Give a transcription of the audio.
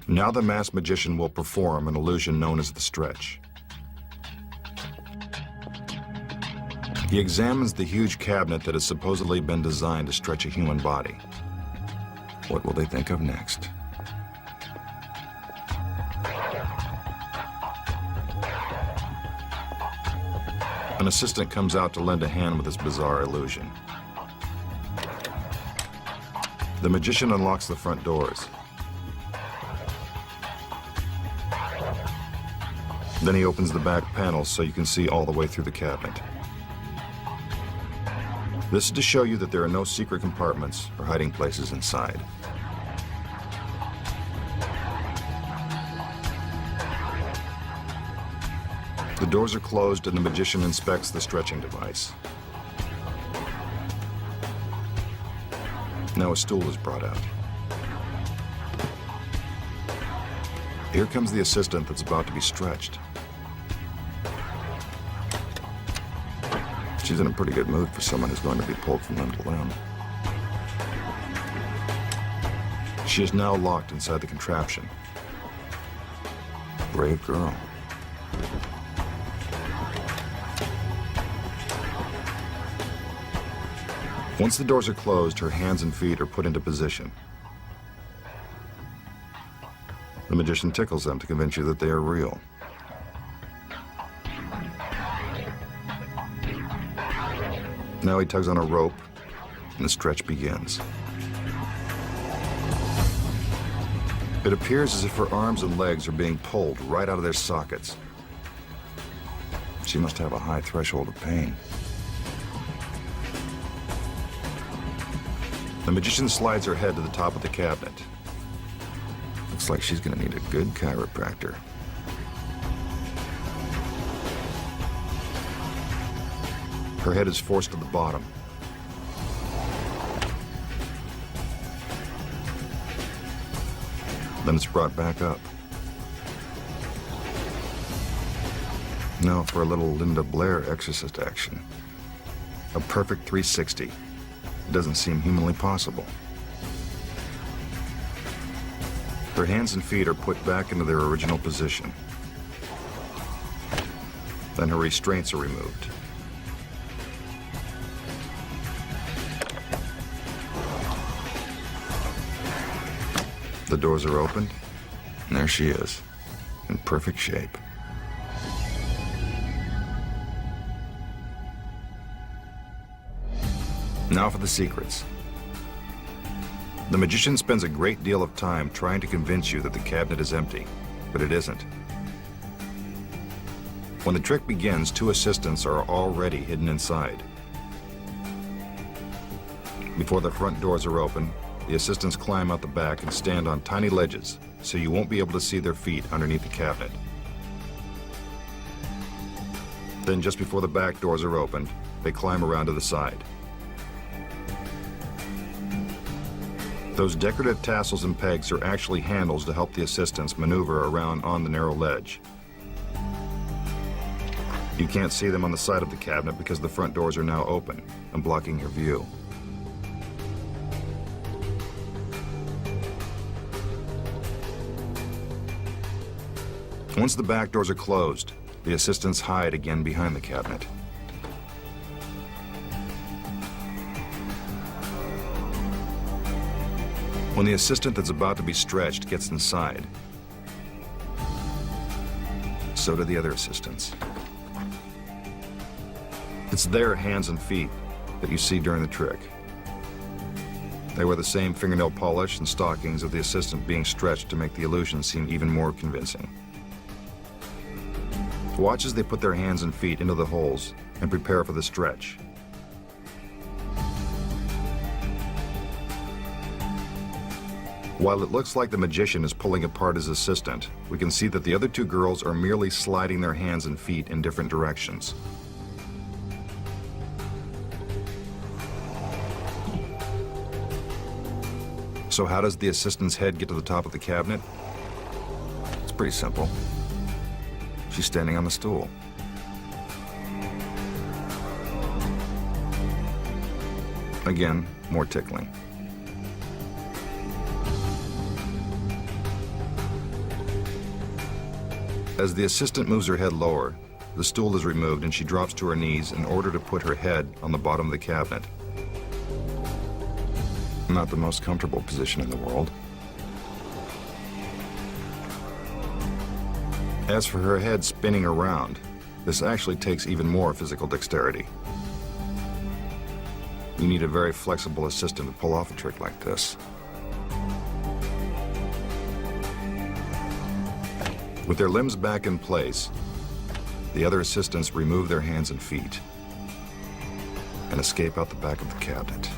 Now the masked magician will perform an illusion known as the stretch. He examines the huge cabinet that has supposedly been designed to stretch a human body. What will they think of next? An assistant comes out to lend a hand with this bizarre illusion. The magician unlocks the front doors. Then he opens the back panels so you can see all the way through the cabinet. This is to show you that there are no secret compartments or hiding places inside. The doors are closed and the magician inspects the stretching device. Now a stool is brought out. Here comes the assistant that's about to be stretched. She's in a pretty good mood for someone who's going to be pulled from limb to limb. She is now locked inside the contraption. Brave girl. Once the doors are closed, her hands and feet are put into position. The magician tickles them to convince you that they are real. Now he tugs on a rope, and the stretch begins. It appears as if her arms and legs are being pulled right out of their sockets. She must have a high threshold of pain. The magician slides her head to the top of the cabinet. Looks like she's gonna need a good chiropractor. Her head is forced to the bottom. Then it's brought back up. Now for a little Linda Blair exorcist action. A perfect 360. It doesn't seem humanly possible. Her hands and feet are put back into their original position. Then her restraints are removed. The doors are opened, and there she is, in perfect shape. Now for the secrets. The magician spends a great deal of time trying to convince you that the cabinet is empty, but it isn't. When the trick begins, two assistants are already hidden inside. Before the front doors are open, the assistants climb out the back and stand on tiny ledges, so you won't be able to see their feet underneath the cabinet. Then just before the back doors are opened, they climb around to the side. Those decorative tassels and pegs are actually handles to help the assistants maneuver around on the narrow ledge. You can't see them on the side of the cabinet because the front doors are now open and blocking your view. Once the back doors are closed, the assistants hide again behind the cabinet. When the assistant that's about to be stretched gets inside, so do the other assistants. It's their hands and feet that you see during the trick. They wear the same fingernail polish and stockings of the assistant being stretched to make the illusion seem even more convincing. Watch as they put their hands and feet into the holes and prepare for the stretch. While it looks like the magician is pulling apart his assistant, we can see that the other two girls are merely sliding their hands and feet in different directions. So how does the assistant's head get to the top of the cabinet? It's pretty simple. She's standing on the stool. Again, more tickling. As the assistant moves her head lower, the stool is removed and she drops to her knees in order to put her head on the bottom of the cabinet. Not the most comfortable position in the world. As for her head spinning around, this actually takes even more physical dexterity. You need a very flexible assistant to pull off a trick like this. With their limbs back in place, the other assistants remove their hands and feet and escape out the back of the cabinet.